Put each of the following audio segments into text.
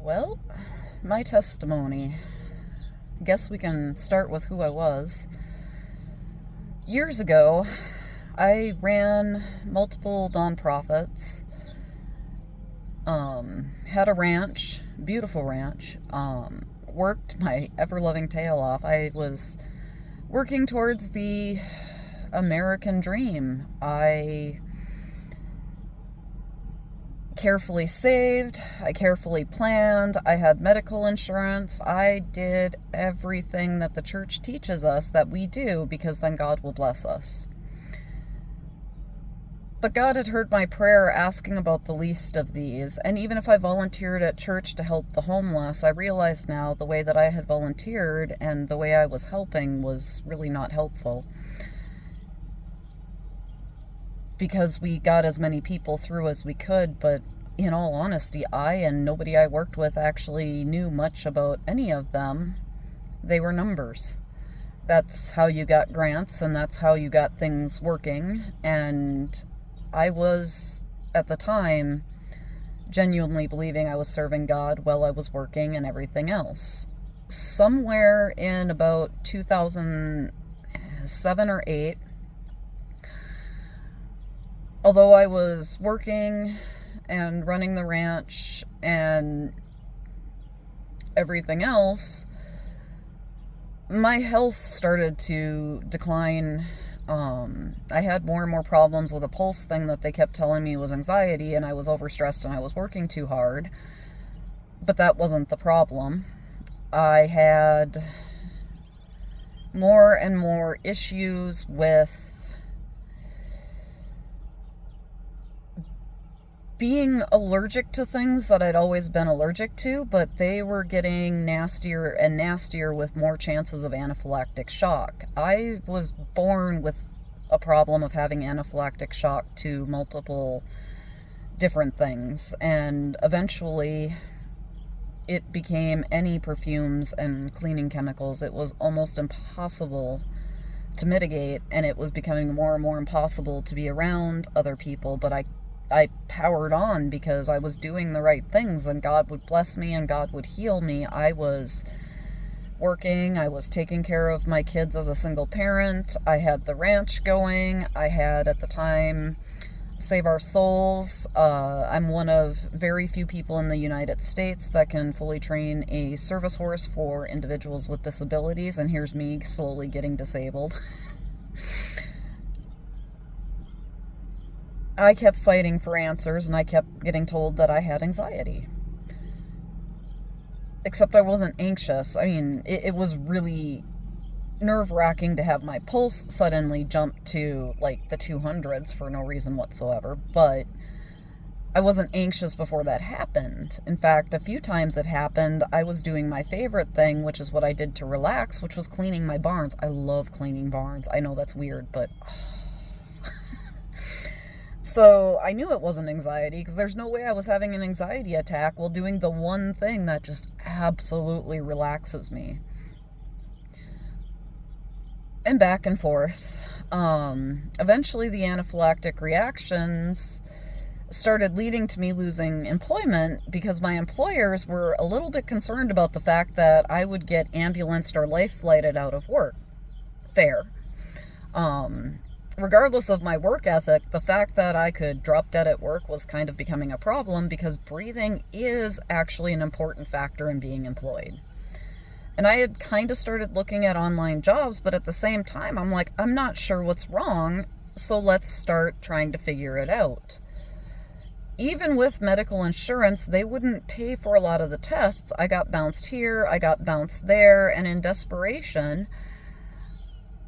Well, my testimony. I guess we can start with who I was. Years ago, I ran multiple nonprofits, had a ranch, beautiful ranch, worked my ever-loving tail off. I was working towards the American dream. I carefully saved, I carefully planned, I had medical insurance, I did everything that the church teaches us that we do because then God will bless us. But God had heard my prayer asking about the least of these, and even if I volunteered at church to help the homeless, I realized now the way that I had volunteered and the way I was helping was really not helpful. Because we got as many people through as we could, but in all honesty, I and nobody I worked with actually knew much about any of them. They were numbers. That's how you got grants, and that's how you got things working, and I was, at the time, genuinely believing I was serving God while I was working and everything else. Somewhere in about 2007 or 8, although I was working and running the ranch and everything else, my health started to decline. I had more and more problems with a pulse thing that they kept telling me was anxiety, and I was overstressed and I was working too hard. But that wasn't the problem. I had more and more issues with being allergic to things that I'd always been allergic to, but they were getting nastier and nastier with more chances of anaphylactic shock. I was born with a problem of having anaphylactic shock to multiple different things, and eventually it became any perfumes and cleaning chemicals. It was almost impossible to mitigate, and it was becoming more and more impossible to be around other people, but I powered on because I was doing the right things, and God would bless me and God would heal me. I was working, I was taking care of my kids as a single parent, I had the ranch going, I had at the time Save Our Souls. I'm one of very few people in the United States that can fully train a service horse for individuals with disabilities, and here's me slowly getting disabled. I kept fighting for answers, and I kept getting told that I had anxiety. Except I wasn't anxious. I mean, it was really nerve-wracking to have my pulse suddenly jump to, like, the 200s for no reason whatsoever, but I wasn't anxious before that happened. In fact, a few times it happened, I was doing my favorite thing, which is what I did to relax, which was cleaning my barns. I love cleaning barns. I know that's weird, but So I knew it wasn't anxiety, because there's no way I was having an anxiety attack while doing the one thing that just absolutely relaxes me. And back and forth. Eventually the anaphylactic reactions started leading to me losing employment because my employers were a little bit concerned about the fact that I would get ambulanced or life flighted out of work. Fair. Regardless of my work ethic, the fact that I could drop dead at work was kind of becoming a problem because breathing is actually an important factor in being employed. And I had kind of started looking at online jobs, but at the same time, I'm like, I'm not sure what's wrong, so let's start trying to figure it out. Even with medical insurance, they wouldn't pay for a lot of the tests. I got bounced here, I got bounced there, and in desperation,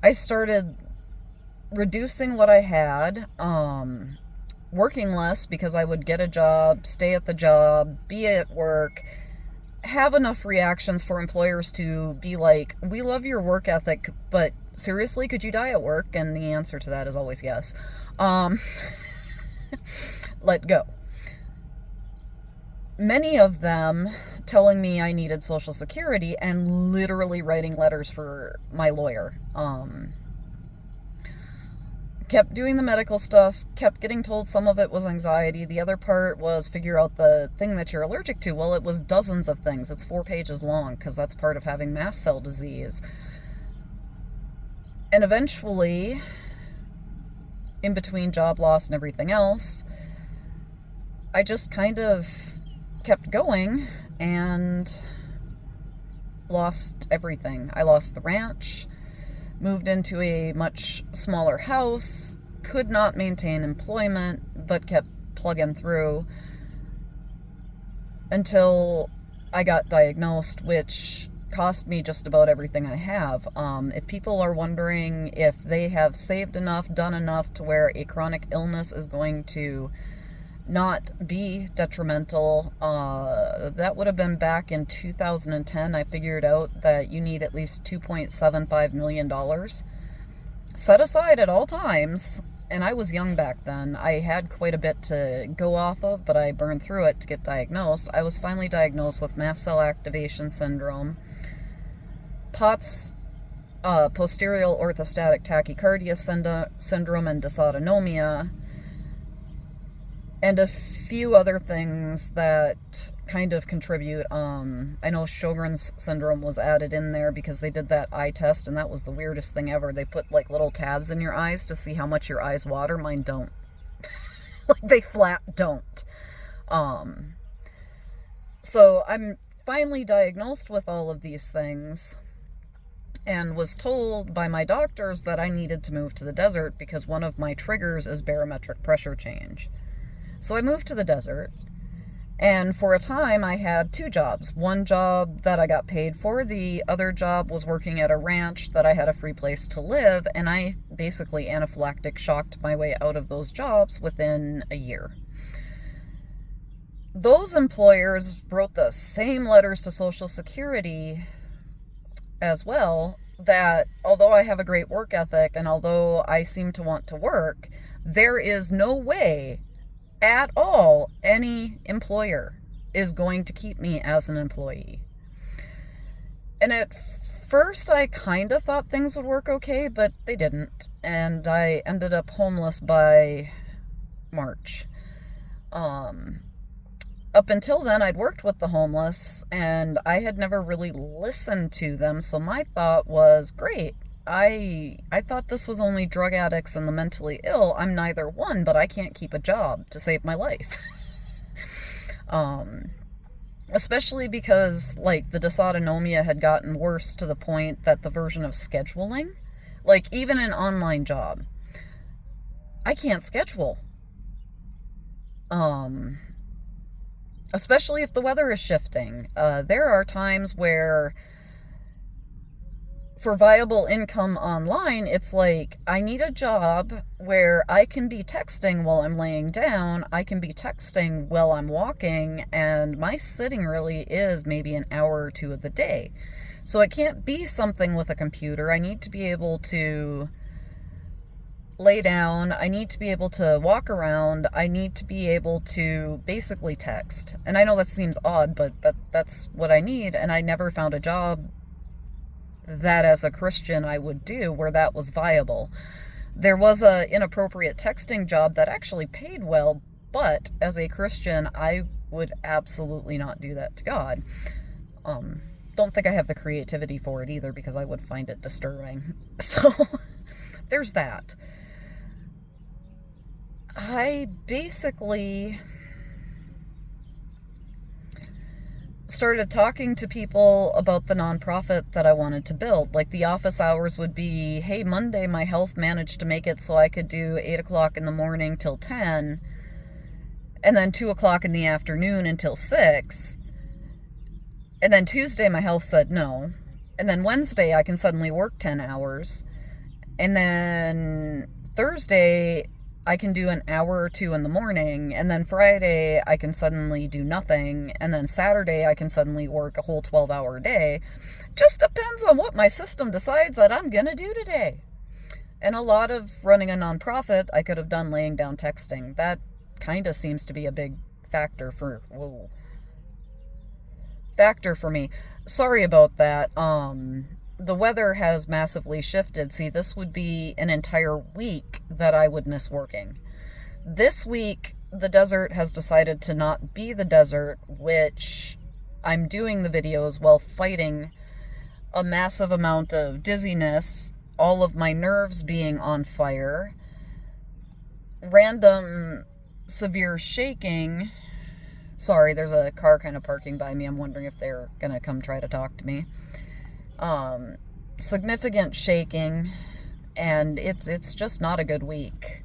I started reducing what I had, working less because I would get a job, stay at the job, be at work, have enough reactions for employers to be like, we love your work ethic, but seriously, could you die at work? And the answer to that is always yes. Let go. Many of them telling me I needed Social Security and literally writing letters for my lawyer. Kept doing the medical stuff, kept getting told some of it was anxiety. The other part was figure out the thing that you're allergic to. Well, it was dozens of things. It's 4 pages long because that's part of having mast cell disease. And eventually, in between job loss and everything else, I just kind of kept going and lost everything. I lost the ranch, moved into a much smaller house, could not maintain employment, but kept plugging through until I got diagnosed, which cost me just about everything I have. If people are wondering if they have saved enough, done enough to where a chronic illness is going to not be detrimental, that would have been back in 2010. I figured out that you need at least $2.75 million set aside at all times, and I was young back then. I had quite a bit to go off of, but I burned through it to get diagnosed. I was finally diagnosed with mast cell activation syndrome, POTS, posterior orthostatic tachycardia syndrome, and dysautonomia, and a few other things that kind of contribute. I know Sjogren's syndrome was added in there because they did that eye test, and that was the weirdest thing ever. They put like little tabs in your eyes to see how much your eyes water. Mine don't. Like, they flat don't. So I'm finally diagnosed with all of these things and was told by my doctors that I needed to move to the desert because one of my triggers is barometric pressure change. So I moved to the desert, and for a time I had 2 jobs. One job that I got paid for, the other job was working at a ranch that I had a free place to live, and I basically anaphylactic shocked my way out of those jobs within a year. Those employers wrote the same letters to Social Security as well, that although I have a great work ethic and although I seem to want to work, there is no way at all any employer is going to keep me as an employee. And at first I kind of thought things would work okay, but they didn't, and I ended up homeless by March. Up until then, I'd worked with the homeless, and I had never really listened to them, so my thought was, great, I thought this was only drug addicts and the mentally ill. I'm neither one, but I can't keep a job to save my life. Especially because, like, the dysautonomia had gotten worse to the point that the version of scheduling, like, even an online job, I can't schedule. Especially if the weather is shifting. There are times where, for viable income online, it's like, I need a job where I can be texting while I'm laying down, I can be texting while I'm walking, and my sitting really is maybe an hour or 2 of the day. So it can't be something with a computer. I need to be able to lay down, I need to be able to walk around, I need to be able to basically text. And I know that seems odd, but that's what I need, and I never found a job that as a Christian I would do where that was viable. There was a inappropriate texting job that actually paid well, but as a Christian I would absolutely not do that to God. Don't think I have the creativity for it either, because I would find it disturbing. So there's that. I basically started talking to people about the nonprofit that I wanted to build. Like, the office hours would be, hey, Monday my health managed to make it so I could do 8 o'clock in the morning till 10, and then 2 o'clock in the afternoon until 6. And then Tuesday my health said no. And then Wednesday I can suddenly work 10 hours. And then Thursday I can do an hour or 2 in the morning, and then Friday I can suddenly do nothing, and then Saturday I can suddenly work a whole 12-hour day. Just depends on what my system decides that I'm gonna do today. And a lot of running a nonprofit I could have done laying down texting. That kind of seems to be a big factor for me. Sorry about that. the weather has massively shifted. See, this would be an entire week that I would miss working. This week, the desert has decided to not be the desert, which I'm doing the videos while fighting a massive amount of dizziness, all of my nerves being on fire, random severe shaking. Sorry, there's a car kind of parking by me. I'm wondering if they're gonna come try to talk to me. Significant shaking, and it's just not a good week.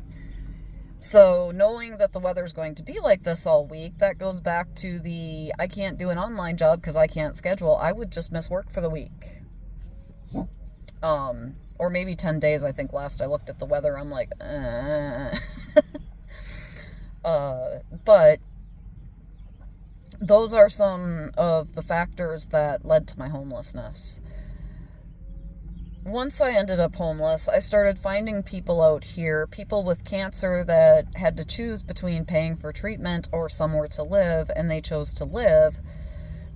So knowing that the weather's going to be like this all week, that goes back to the I can't do an online job because I can't schedule. I would just miss work for the week. Or maybe 10 days, I think last I looked at the weather, I'm like, but those are some of the factors that led to my homelessness. Once I ended up homeless, I started finding people out here, people with cancer that had to choose between paying for treatment or somewhere to live, and they chose to live,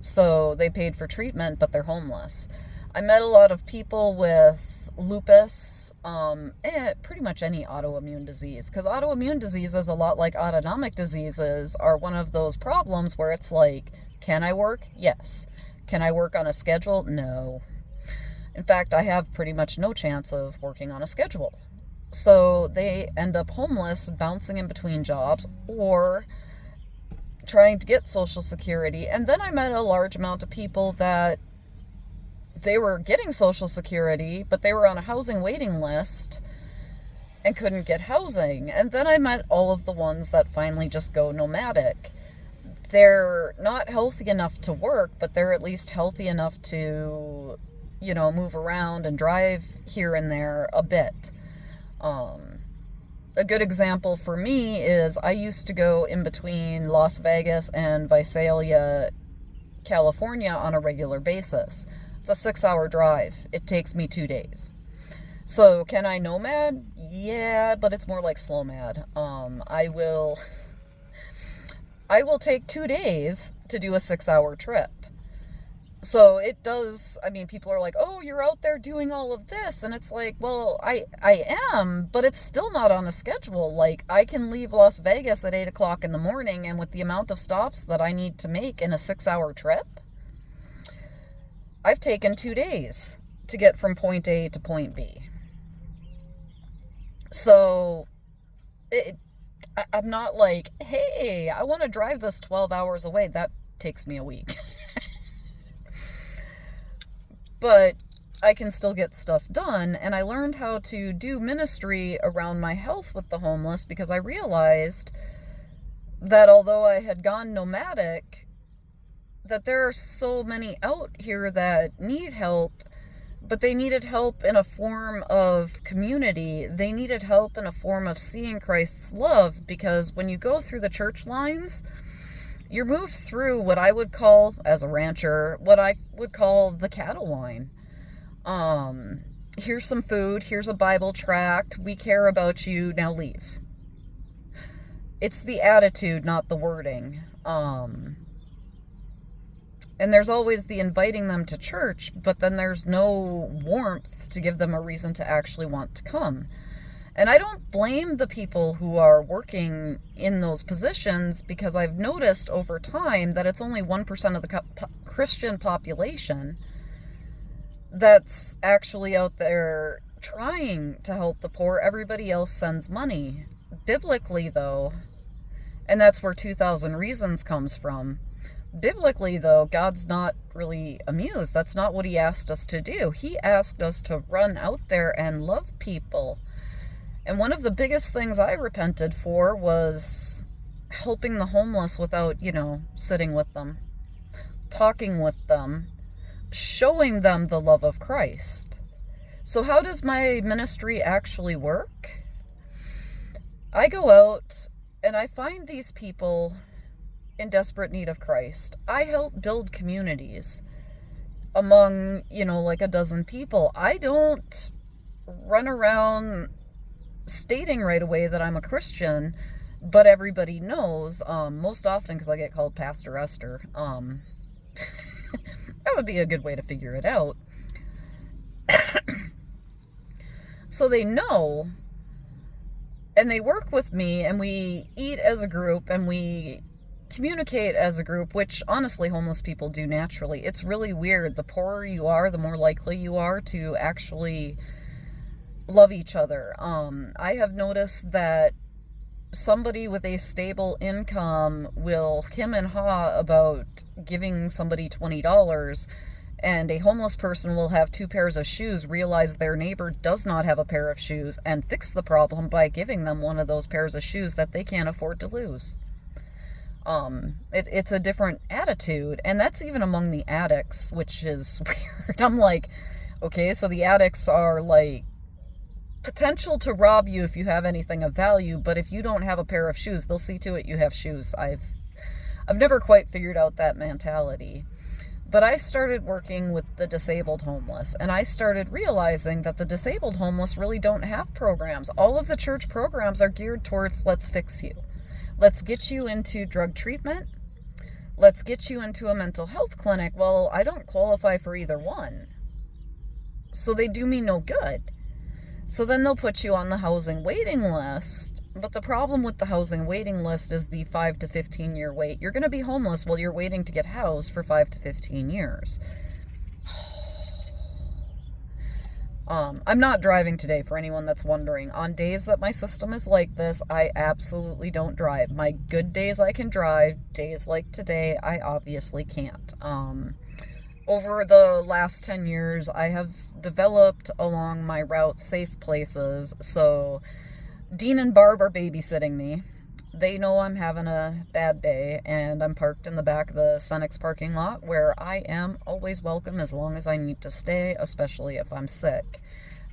so they paid for treatment, but they're homeless. I met a lot of people with lupus, pretty much any autoimmune disease, because autoimmune diseases, a lot like autonomic diseases, are one of those problems where it's like, can I work? Yes. Can I work on a schedule? No. In fact, I have pretty much no chance of working on a schedule. So they end up homeless, bouncing in between jobs, or trying to get Social Security. And then I met a large amount of people that they were getting Social Security, but they were on a housing waiting list and couldn't get housing. And then I met all of the ones that finally just go nomadic. They're not healthy enough to work, but they're at least healthy enough to, move around and drive here and there a bit. A good example for me is I used to go in between Las Vegas and Visalia, California on a regular basis. It's a 6-hour drive. It takes me 2 days. So can I nomad? Yeah, but it's more like slow mad. I will take 2 days to do a 6-hour trip. So it does, people are like, oh, you're out there doing all of this. And it's like, well, I am, but it's still not on a schedule. Like, I can leave Las Vegas at 8 o'clock in the morning, and with the amount of stops that I need to make in a 6-hour trip, I've taken 2 days to get from point A to point B. So I'm not like, hey, I want to drive this 12 hours away. That takes me a week. But I can still get stuff done, and I learned how to do ministry around my health with the homeless because I realized that although I had gone nomadic, that there are so many out here that need help, but they needed help in a form of community. They needed help in a form of seeing Christ's love, because when you go through the church lines, you're moved through what I would call, as a rancher, what I would call the cattle line. Here's some food, here's a Bible tract, we care about you, now leave. It's the attitude, not the wording. And there's always the inviting them to church, but then there's no warmth to give them a reason to actually want to come. And I don't blame the people who are working in those positions, because I've noticed over time that it's only 1% of the Christian population that's actually out there trying to help the poor. Everybody else sends money. Biblically, though, and that's where 2,000 Reasons comes from. Biblically, though, God's not really amused. That's not what he asked us to do. He asked us to run out there and love people. And one of the biggest things I repented for was helping the homeless without, sitting with them, talking with them, showing them the love of Christ. So how does my ministry actually work? I go out and I find these people in desperate need of Christ. I help build communities among, like a dozen people. I don't run around stating right away that I'm a Christian, but everybody knows, most often because I get called Pastor Esther. That would be a good way to figure it out. So they know, and they work with me, and we eat as a group, and we communicate as a group, which honestly homeless people do naturally. It's really weird. The poorer you are, the more likely you are to actually love each other. I have noticed that somebody with a stable income will hem and haw about giving somebody $20, and a homeless person will have 2 pairs of shoes, realize their neighbor does not have a pair of shoes, and fix the problem by giving them one of those pairs of shoes that they can't afford to lose. It's a different attitude, and that's even among the addicts, which is weird. I'm like, okay, so the addicts are like potential to rob you if you have anything of value, but if you don't have a pair of shoes, they'll see to it you have shoes. I've never quite figured out that mentality. But I started working with the disabled homeless, and I started realizing that the disabled homeless really don't have programs. All of the church programs are geared towards, let's fix you. Let's get you into drug treatment. Let's get you into a mental health clinic. Well, I don't qualify for either one. So they do me no good. So then they'll put you on the housing waiting list. But the problem with the housing waiting list is the 5 to 15 year wait. You're going to be homeless while you're waiting to get housed for 5 to 15 years. I'm not driving today, for anyone that's wondering. On days that my system is like this, I absolutely don't drive. My good days I can drive. Days like today, I obviously can't. Over the last 10 years, I have developed along my route safe places. So Dean and Barb are babysitting me. They know I'm having a bad day, and I'm parked in the back of the Cenex parking lot, where I am always welcome as long as I need to stay, especially if I'm sick.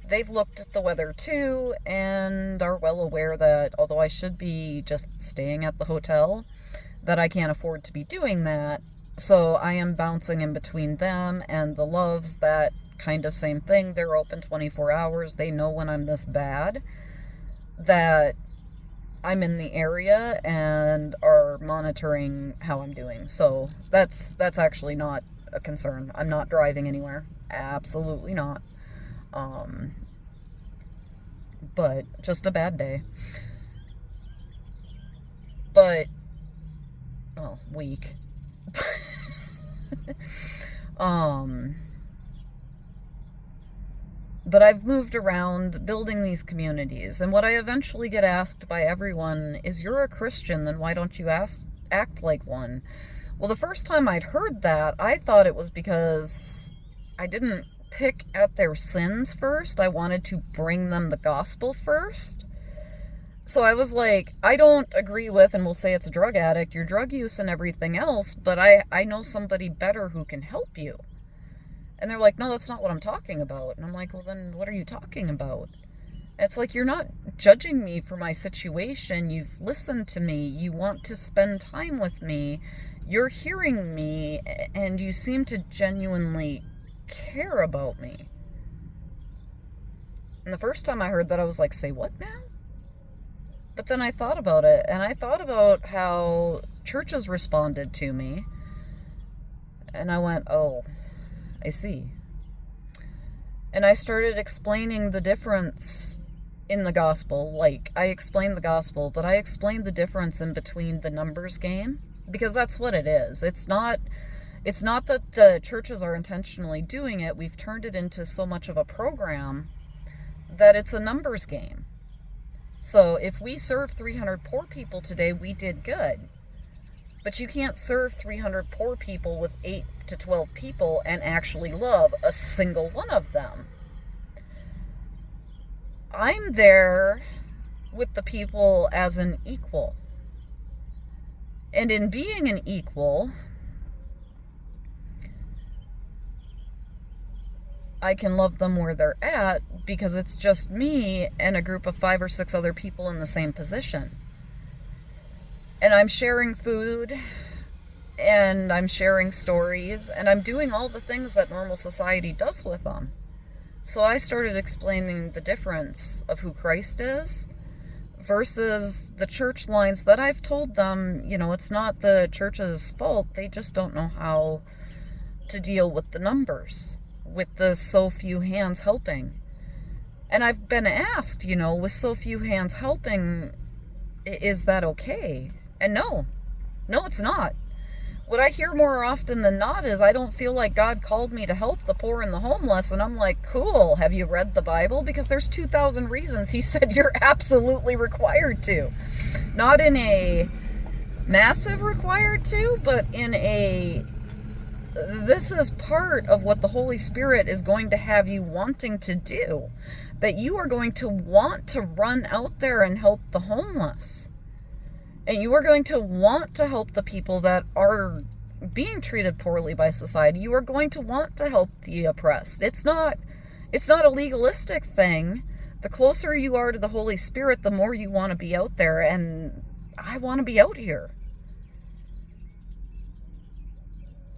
They've looked at the weather too, and are well aware that although I should be just staying at the hotel, that I can't afford to be doing that. So I am bouncing in between them and the Loves, that kind of same thing. They're open 24 hours. They know when I'm this bad that I'm in the area and are monitoring how I'm doing. So that's actually not a concern. I'm not driving anywhere. Absolutely not. But just a bad day. But, well, weak. But I've moved around building these communities, and what I eventually get asked by everyone is, you're a Christian, then why don't you act like one? Well, the first time I'd heard that, I thought it was because I didn't pick at their sins first. I wanted to bring them the gospel first. So I was like, I don't agree with, and we'll say it's a drug addict, your drug use and everything else, but I know somebody better who can help you. And they're like, no, that's not what I'm talking about. And I'm like, well, then what are you talking about? It's like, you're not judging me for my situation. You've listened to me. You want to spend time with me. You're hearing me, and you seem to genuinely care about me. And the first time I heard that, I was like, say what now? But then I thought about it, and I thought about how churches responded to me. And I went, oh, I see. And I started explaining the difference in the gospel. Like, I explained the gospel, but I explained the difference in between the numbers game, because that's what it is. It's not that the churches are intentionally doing it. We've turned it into so much of a program that it's a numbers game. So if we serve 300 poor people today, we did good. But you can't serve 300 poor people with 8 to 12 people and actually love a single one of them. I'm there with the people as an equal. And in being an equal, I can love them where they're at, because it's just me and a group of 5 or 6 other people in the same position. And I'm sharing food, and I'm sharing stories, and I'm doing all the things that normal society does with them. So I started explaining the difference of who Christ is versus the church lines that I've told them, it's not the church's fault. They just don't know how to deal with the numbers, with the so few hands helping. And I've been asked, with so few hands helping, is that okay? And no, it's not. What I hear more often than not is, I don't feel like God called me to help the poor and the homeless. And I'm like, cool, have you read the Bible? Because there's 2,000 reasons he said you're absolutely required to. Not in a massive required to, but in a, this is part of what the Holy Spirit is going to have you wanting to do. That you are going to want to run out there and help the homeless. And you are going to want to help the people that are being treated poorly by society. You are going to want to help the oppressed. It's not a legalistic thing. The closer you are to the Holy Spirit, the more you want to be out there. And I want to be out here.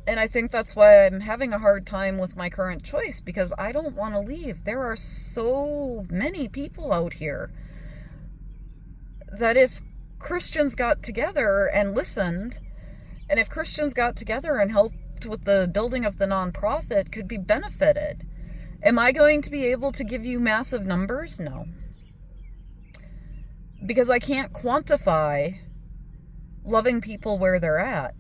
And I think that's why I'm having a hard time with my current choice, because I don't want to leave. There are so many people out here that if Christians got together and listened, and if Christians got together and helped with the building of the nonprofit, could be benefited. Am I going to be able to give you massive numbers? No. Because I can't quantify loving people where they're at.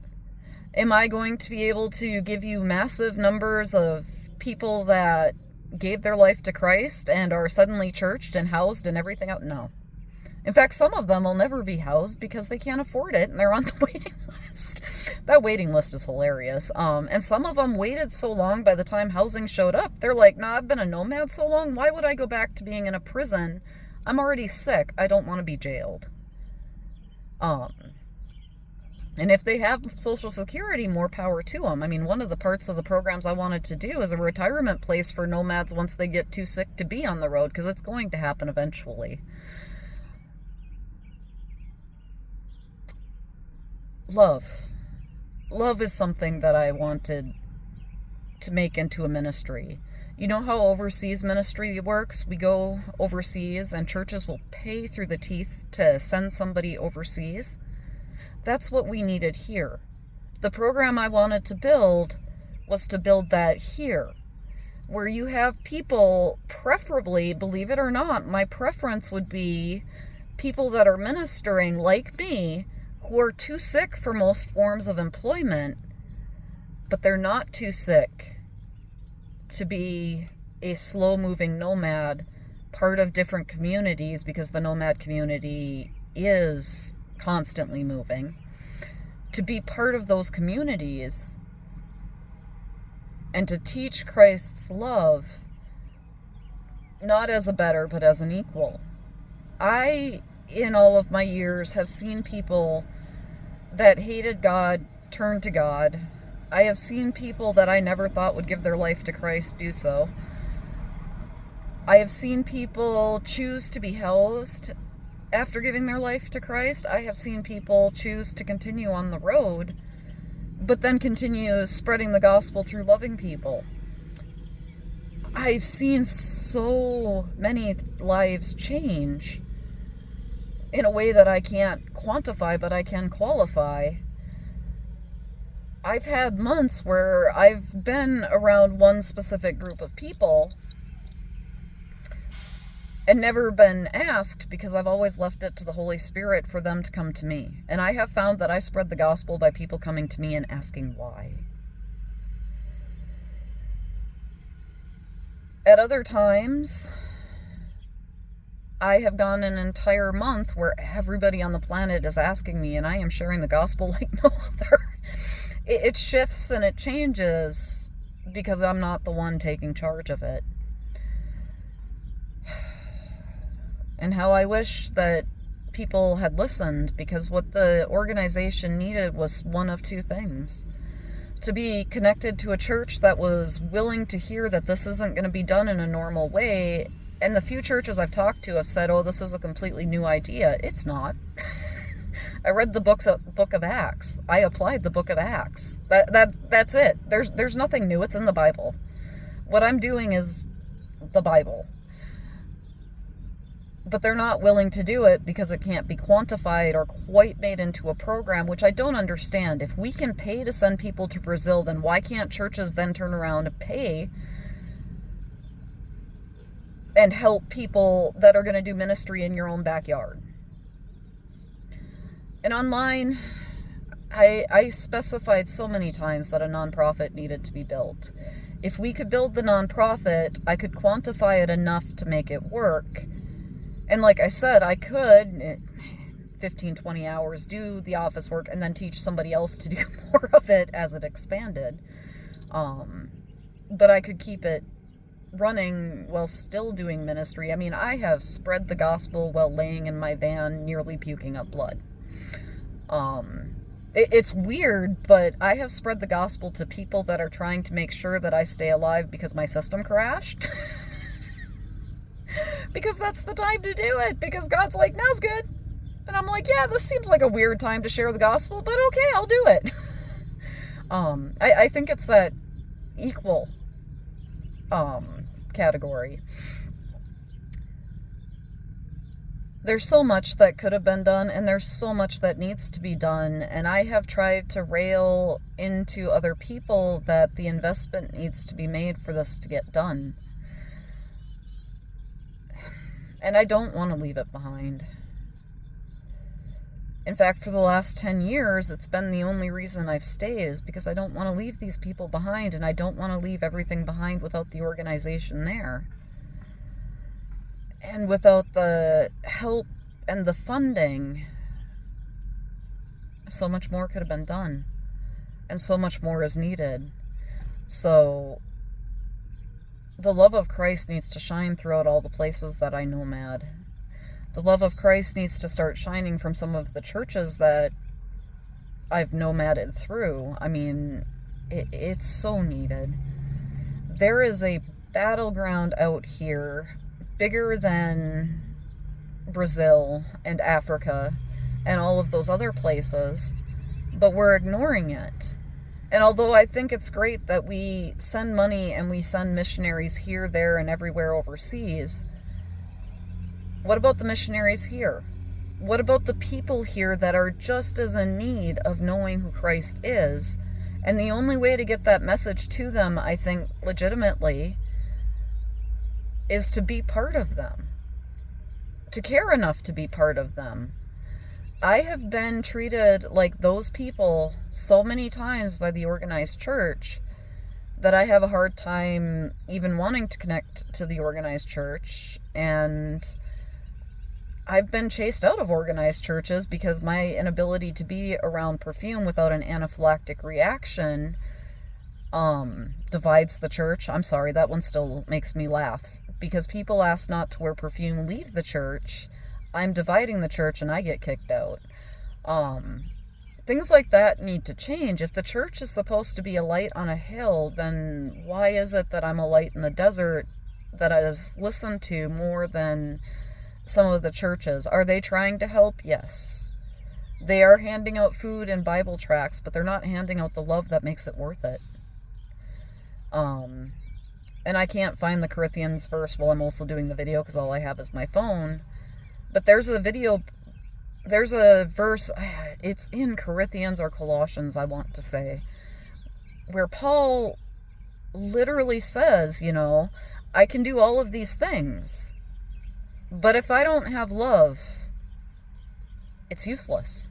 Am I going to be able to give you massive numbers of people that gave their life to Christ and are suddenly churched and housed and everything else? No. In fact, some of them will never be housed because they can't afford it and they're on the waiting list. That waiting list is hilarious. And some of them waited so long, by the time housing showed up, they're like, nah, I've been a nomad so long, why would I go back to being in a prison? I'm already sick. I don't want to be jailed. And if they have Social Security, more power to them. I mean, one of the parts of the programs I wanted to do is a retirement place for nomads once they get too sick to be on the road, because it's going to happen eventually. Love. Love is something that I wanted to make into a ministry. You know how overseas ministry works? We go overseas and churches will pay through the teeth to send somebody overseas. That's what we needed here. The program I wanted to build was to build that here, where you have people, preferably, believe it or not, my preference would be people that are ministering like me, who are too sick for most forms of employment, but they're not too sick to be a slow-moving nomad, part of different communities, because the nomad community is constantly moving, to be part of those communities and to teach Christ's love, not as a better, but as an equal. I, in all of my years, have seen people that hated God turn to God. I have seen people that I never thought would give their life to Christ do so. I have seen people choose to be housed after giving their life to Christ. I have seen people choose to continue on the road, but then continue spreading the gospel through loving people. I've seen so many lives change in a way that I can't quantify, but I can qualify. I've had months where I've been around one specific group of people and never been asked, because I've always left it to the Holy Spirit for them to come to me. And I have found that I spread the gospel by people coming to me and asking why. At other times, I have gone an entire month where everybody on the planet is asking me, and I am sharing the gospel like no other. It shifts and it changes because I'm not the one taking charge of it. And how I wish that people had listened, because what the organization needed was one of two things. To be connected to a church that was willing to hear that this isn't going to be done in a normal way. And the few churches I've talked to have said, oh, this is a completely new idea. It's not. I read the book of Acts. I applied the book of Acts. That's it. There's nothing new. It's in the Bible. What I'm doing is the Bible. But they're not willing to do it because it can't be quantified or quite made into a program, which I don't understand. If we can pay to send people to Brazil, then why can't churches then turn around and pay and help people that are going to do ministry in your own backyard. And online, I specified so many times that a nonprofit needed to be built. If we could build the nonprofit, I could quantify it enough to make it work. And like I said, I could, 15, 20 hours, do the office work and then teach somebody else to do more of it as it expanded. But I could keep it running while still doing ministry. I mean, I have spread the gospel while laying in my van nearly puking up blood. It's weird, but I have spread the gospel to people that are trying to make sure that I stay alive because my system crashed. Because that's the time to do it, because God's like, now's good. And I'm like, yeah, this seems like a weird time to share the gospel, but okay, I'll do it. I think it's that equal category. There's so much that could have been done, and there's so much that needs to be done, and I have tried to rail into other people that the investment needs to be made for this to get done. And I don't want to leave it behind. In fact, for the last 10 years, it's been the only reason I've stayed is because I don't want to leave these people behind, and I don't want to leave everything behind without the organization there. And without the help and the funding, so much more could have been done. And so much more is needed. So, the love of Christ needs to shine throughout all the places that I nomad. The love of Christ needs to start shining from some of the churches that I've nomaded through. I mean, it's so needed. There is a battleground out here bigger than Brazil and Africa and all of those other places, but we're ignoring it. And although I think it's great that we send money and we send missionaries here, there, and everywhere overseas, what about the missionaries here? What about the people here that are just as in need of knowing who Christ is? And the only way to get that message to them, I think, legitimately, is to be part of them. To care enough to be part of them. I have been treated like those people so many times by the organized church that I have a hard time even wanting to connect to the organized church. And I've been chased out of organized churches because my inability to be around perfume without an anaphylactic reaction divides the church. I'm sorry, that one still makes me laugh. Because people ask not to wear perfume, leave the church. I'm dividing the church and I get kicked out. Things like that need to change. If the church is supposed to be a light on a hill, then why is it that I'm a light in the desert that is listened to more than some of the churches? Are they trying to help? Yes. They are handing out food and Bible tracts, but they're not handing out the love that makes it worth it. And I can't find the Corinthians verse while I'm also doing the video because all I have is my phone. But there's a verse, it's in Corinthians or Colossians, I want to say, where Paul literally says, I can do all of these things, but if I don't have love, it's useless.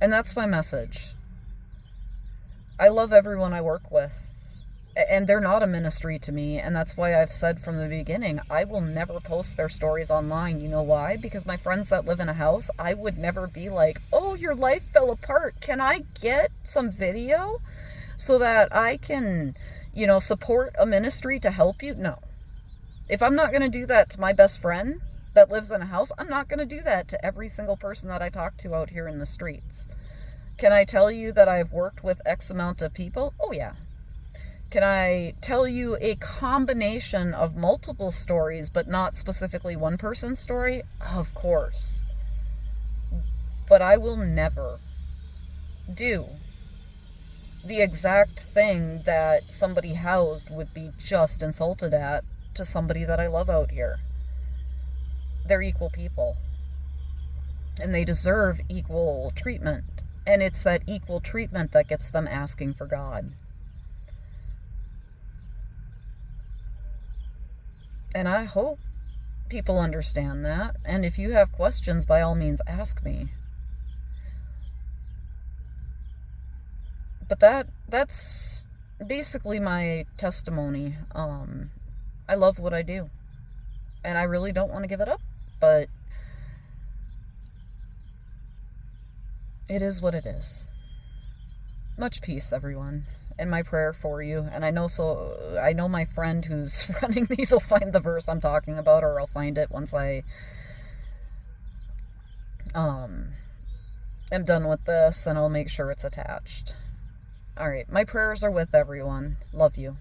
And that's my message. I love everyone I work with. And they're not a ministry to me, and that's why I've said from the beginning, I will never post their stories online. You know why? Because my friends that live in a house, I would never be like, oh, your life fell apart. Can I get some video so that I can, support a ministry to help you? No. If I'm not going to do that to my best friend that lives in a house, I'm not going to do that to every single person that I talk to out here in the streets. Can I tell you that I've worked with X amount of people? Oh, yeah. Can I tell you a combination of multiple stories, but not specifically one person's story? Of course. But I will never do the exact thing that somebody housed would be just insulted at to somebody that I love out here. They're equal people. And they deserve equal treatment. And it's that equal treatment that gets them asking for God. And I hope people understand that. And if you have questions, by all means, ask me. But that's basically my testimony. I love what I do. And I really don't want to give it up, but it is what it is. Much peace, everyone. And my prayer for you. And I know my friend who's running these will find the verse I'm talking about, or I'll find it once I am done with this, and I'll make sure it's attached. All right, my prayers are with everyone. Love you.